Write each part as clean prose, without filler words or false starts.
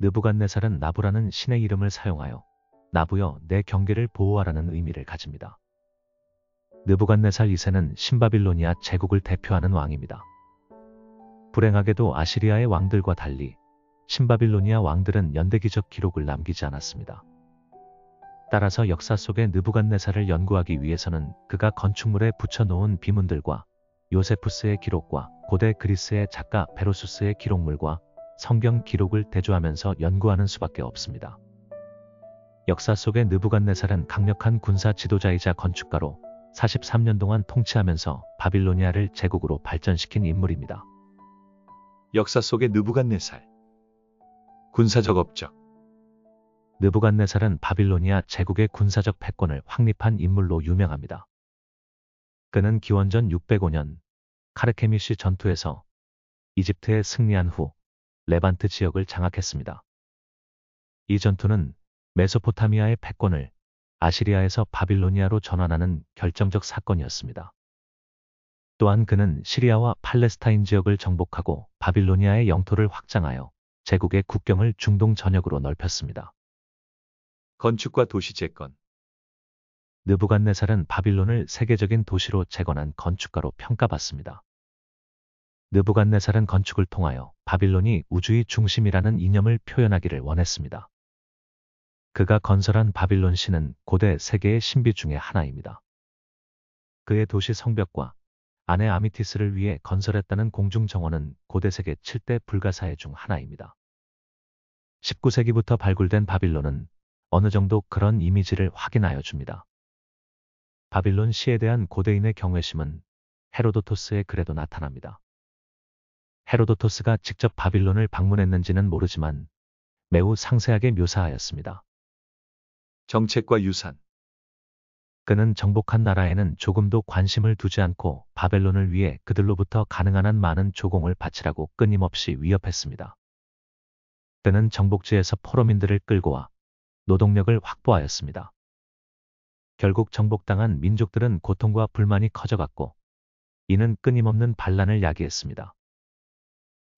느부갓네살은 나부라는 신의 이름을 사용하여 나부여 내 경계를 보호하라는 의미를 가집니다. 느부갓네살 2세는 신바빌로니아 제국을 대표하는 왕입니다. 불행하게도 아시리아의 왕들과 달리 신바빌로니아 왕들은 연대기적 기록을 남기지 않았습니다. 따라서 역사 속의 느부갓네살을 연구하기 위해서는 그가 건축물에 붙여놓은 비문들과 요세푸스의 기록과 고대 그리스의 작가 베로수스의 기록물과 성경 기록을 대조하면서 연구하는 수밖에 없습니다. 역사 속의 느부갓네살은 강력한 군사 지도자이자 건축가로 43년 동안 통치하면서 바빌로니아를 제국으로 발전시킨 인물입니다. 역사 속의 느부갓네살. 군사적 업적. 느부갓네살은 바빌로니아 제국의 군사적 패권을 확립한 인물로 유명합니다. 그는 기원전 605년 카르케미시 전투에서 이집트에 승리한 후 레반트 지역을 장악했습니다. 이 전투는 메소포타미아의 패권을 아시리아에서 바빌로니아로 전환하는 결정적 사건이었습니다. 또한 그는 시리아와 팔레스타인 지역을 정복하고 바빌로니아의 영토를 확장하여 제국의 국경을 중동 전역으로 넓혔습니다. 건축과 도시 재건. 느부갓네살은 바빌론을 세계적인 도시로 재건한 건축가로 평가받습니다. 느부갓네살은 건축을 통하여 바빌론이 우주의 중심이라는 이념을 표현하기를 원했습니다. 그가 건설한 바빌론 시는 고대 세계의 신비 중의 하나입니다. 그의 도시 성벽과 안의 아미티스를 위해 건설했다는 공중정원은 고대 세계 7대 불가사의 중 하나입니다. 19세기부터 발굴된 바빌론은 어느 정도 그런 이미지를 확인하여 줍니다. 바빌론 시에 대한 고대인의 경외심은 헤로도토스의 글에도 나타납니다. 헤로도토스가 직접 바빌론을 방문했는지는 모르지만 매우 상세하게 묘사하였습니다. 정책과 유산. 그는 정복한 나라에는 조금도 관심을 두지 않고 바벨론을 위해 그들로부터 가능한 한 많은 조공을 바치라고 끊임없이 위협했습니다. 그는 정복지에서 포로민들을 끌고 와 노동력을 확보하였습니다. 결국 정복당한 민족들은 고통과 불만이 커져갔고 이는 끊임없는 반란을 야기했습니다.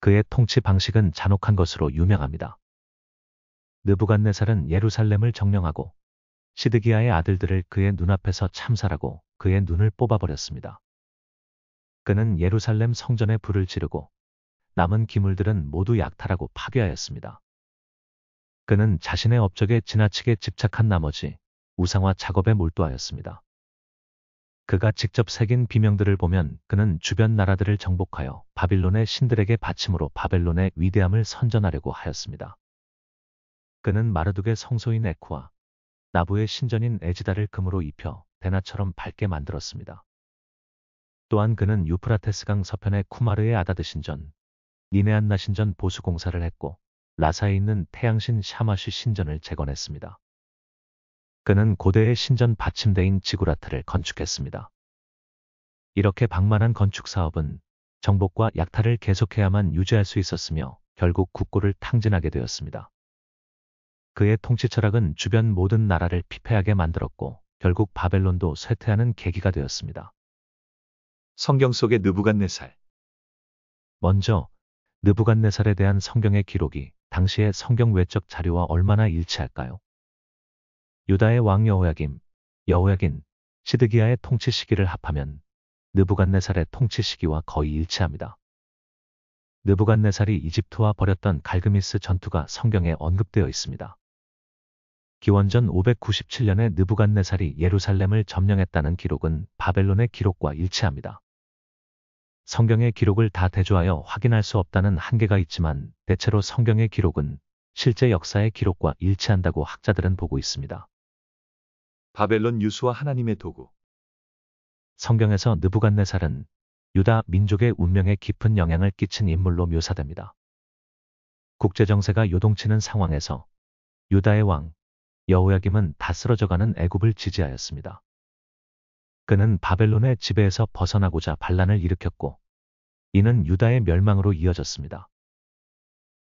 그의 통치 방식은 잔혹한 것으로 유명합니다. 느부갓네살은 예루살렘을 점령하고 시드기야의 아들들을 그의 눈앞에서 참살하고 그의 눈을 뽑아버렸습니다. 그는 예루살렘 성전에 불을 지르고 남은 기물들은 모두 약탈하고 파괴하였습니다. 그는 자신의 업적에 지나치게 집착한 나머지 우상화 작업에 몰두하였습니다. 그가 직접 새긴 비명들을 보면 그는 주변 나라들을 정복하여 바빌론의 신들에게 바침으로 바벨론의 위대함을 선전하려고 하였습니다. 그는 마르둑의 성소인 에쿠와 나부의 신전인 에지다를 금으로 입혀 대나처럼 밝게 만들었습니다. 또한 그는 유프라테스강 서편의 쿠마르의 아다드 신전, 니네안나 신전 보수 공사를 했고 라사에 있는 태양신 샤마시 신전을 재건했습니다. 그는 고대의 신전 받침대인 지구라트를 건축했습니다. 이렇게 방만한 건축 사업은 정복과 약탈을 계속해야만 유지할 수 있었으며 결국 국고를 탕진하게 되었습니다. 그의 통치 철학은 주변 모든 나라를 피폐하게 만들었고 결국 바벨론도 쇠퇴하는 계기가 되었습니다. 성경 속의 느부갓네살. 먼저 느부갓네살에 대한 성경의 기록이 당시의 성경 외적 자료와 얼마나 일치할까요? 유다의 왕 여호야긴, 시드기야의 통치 시기를 합하면 느부갓네살의 통치 시기와 거의 일치합니다. 느부갓네살이 이집트와 벌였던 갈그미스 전투가 성경에 언급되어 있습니다. 기원전 597년에 느부갓네살이 예루살렘을 점령했다는 기록은 바벨론의 기록과 일치합니다. 성경의 기록을 다 대조하여 확인할 수 없다는 한계가 있지만 대체로 성경의 기록은 실제 역사의 기록과 일치한다고 학자들은 보고 있습니다. 바벨론 유수와 하나님의 도구. 성경에서 느부갓네살은 유다 민족의 운명에 깊은 영향을 끼친 인물로 묘사됩니다. 국제정세가 요동치는 상황에서 유다의 왕 여호야김은 다 쓰러져가는 애굽을 지지하였습니다. 그는 바벨론의 지배에서 벗어나고자 반란을 일으켰고 이는 유다의 멸망으로 이어졌습니다.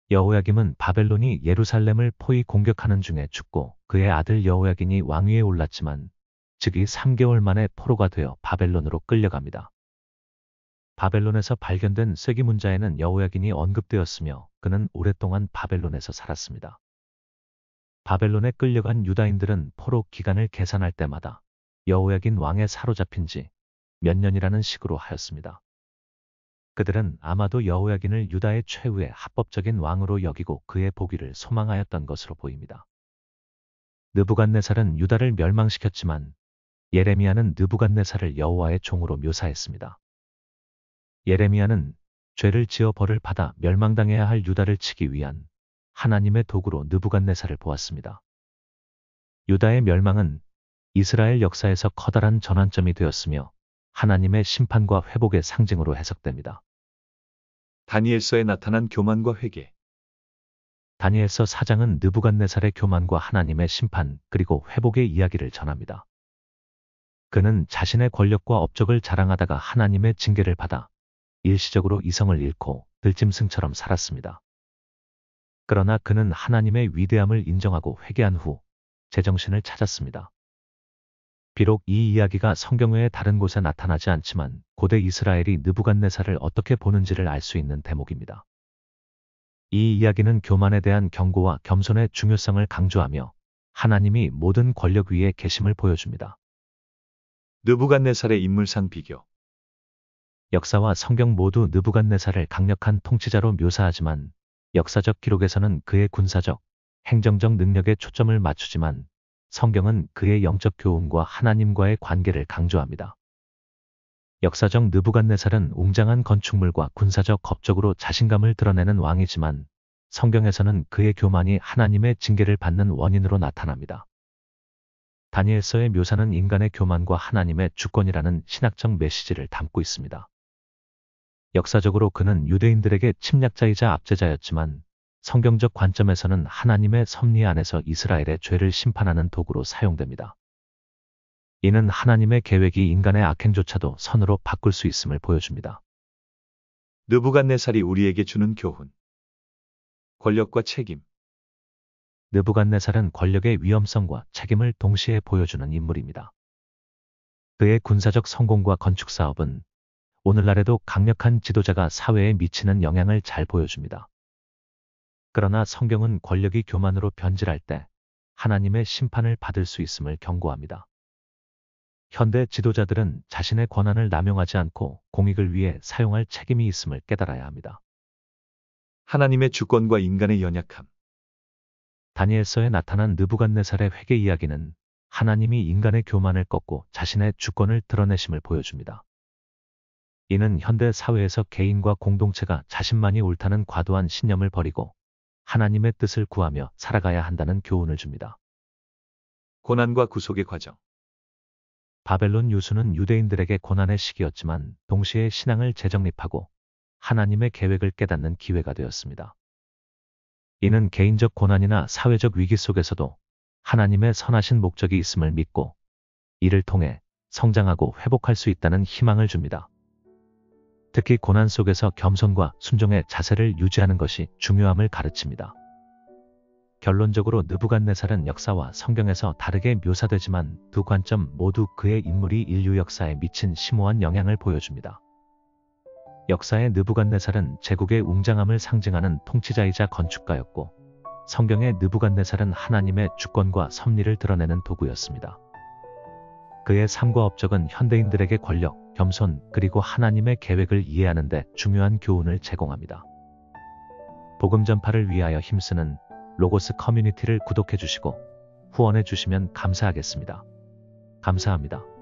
여호야김은 바벨론이 예루살렘을 포위 공격하는 중에 죽고 그의 아들 여호야긴이 왕위에 올랐지만 즉위 3개월 만에 포로가 되어 바벨론으로 끌려갑니다. 바벨론에서 발견된 쇠기문자에는 여호야긴이 언급되었으며 그는 오랫동안 바벨론에서 살았습니다. 바벨론에 끌려간 유다인들은 포로 기간을 계산할 때마다 여호야긴 왕에 사로잡힌 지 몇 년이라는 식으로 하였습니다. 그들은 아마도 여호야긴을 유다의 최후의 합법적인 왕으로 여기고 그의 보기를 소망하였던 것으로 보입니다. 느부갓네살은 유다를 멸망시켰지만 예레미야는 느부갓네살을 여호와의 종으로 묘사했습니다. 예레미야는 죄를 지어 벌을 받아 멸망당해야 할 유다를 치기 위한 하나님의 도구로 느부갓네살을 보았습니다. 유다의 멸망은 이스라엘 역사에서 커다란 전환점이 되었으며 하나님의 심판과 회복의 상징으로 해석됩니다. 다니엘서에 나타난 교만과 회개. 다니엘서 4장은 느부갓네살의 교만과 하나님의 심판 그리고 회복의 이야기를 전합니다. 그는 자신의 권력과 업적을 자랑하다가 하나님의 징계를 받아 일시적으로 이성을 잃고 들짐승처럼 살았습니다. 그러나 그는 하나님의 위대함을 인정하고 회개한 후 제정신을 찾았습니다. 비록 이 이야기가 성경 외의 다른 곳에 나타나지 않지만 고대 이스라엘이 느부갓네살을 어떻게 보는지를 알 수 있는 대목입니다. 이 이야기는 교만에 대한 경고와 겸손의 중요성을 강조하며 하나님이 모든 권력 위에 계심을 보여줍니다. 느부갓네살의 인물상 비교. 역사와 성경 모두 느부갓네살을 강력한 통치자로 묘사하지만 역사적 기록에서는 그의 군사적, 행정적 능력에 초점을 맞추지만 성경은 그의 영적 교훈과 하나님과의 관계를 강조합니다. 역사적 느부갓네살은 웅장한 건축물과 군사적 업적으로 자신감을 드러내는 왕이지만 성경에서는 그의 교만이 하나님의 징계를 받는 원인으로 나타납니다. 다니엘서의 묘사는 인간의 교만과 하나님의 주권이라는 신학적 메시지를 담고 있습니다. 역사적으로 그는 유대인들에게 침략자이자 압제자였지만 성경적 관점에서는 하나님의 섭리 안에서 이스라엘의 죄를 심판하는 도구로 사용됩니다. 이는 하나님의 계획이 인간의 악행조차도 선으로 바꿀 수 있음을 보여줍니다. 느부갓네살이 우리에게 주는 교훈. 권력과 책임. 느부갓네살은 권력의 위험성과 책임을 동시에 보여주는 인물입니다. 그의 군사적 성공과 건축 사업은 오늘날에도 강력한 지도자가 사회에 미치는 영향을 잘 보여줍니다. 그러나 성경은 권력이 교만으로 변질할 때 하나님의 심판을 받을 수 있음을 경고합니다. 현대 지도자들은 자신의 권한을 남용하지 않고 공익을 위해 사용할 책임이 있음을 깨달아야 합니다. 하나님의 주권과 인간의 연약함. 다니엘서에 나타난 느부갓네살의 회개 이야기는 하나님이 인간의 교만을 꺾고 자신의 주권을 드러내심을 보여줍니다. 이는 현대 사회에서 개인과 공동체가 자신만이 옳다는 과도한 신념을 버리고 하나님의 뜻을 구하며 살아가야 한다는 교훈을 줍니다. 고난과 구속의 과정. 바벨론 유수는 유대인들에게 고난의 시기였지만 동시에 신앙을 재정립하고 하나님의 계획을 깨닫는 기회가 되었습니다. 이는 개인적 고난이나 사회적 위기 속에서도 하나님의 선하신 목적이 있음을 믿고 이를 통해 성장하고 회복할 수 있다는 희망을 줍니다. 특히 고난 속에서 겸손과 순종의 자세를 유지하는 것이 중요함을 가르칩니다. 결론적으로 느부갓네살은 역사와 성경에서 다르게 묘사되지만 두 관점 모두 그의 인물이 인류 역사에 미친 심오한 영향을 보여줍니다. 역사의 느부갓네살은 제국의 웅장함을 상징하는 통치자이자 건축가였고 성경의 느부갓네살은 하나님의 주권과 섭리를 드러내는 도구였습니다. 그의 삶과 업적은 현대인들에게 권력, 겸손, 그리고 하나님의 계획을 이해하는 데 중요한 교훈을 제공합니다. 복음 전파를 위하여 힘쓰는 로고스 커뮤니티를 구독해 주시고 후원해 주시면 감사하겠습니다. 감사합니다.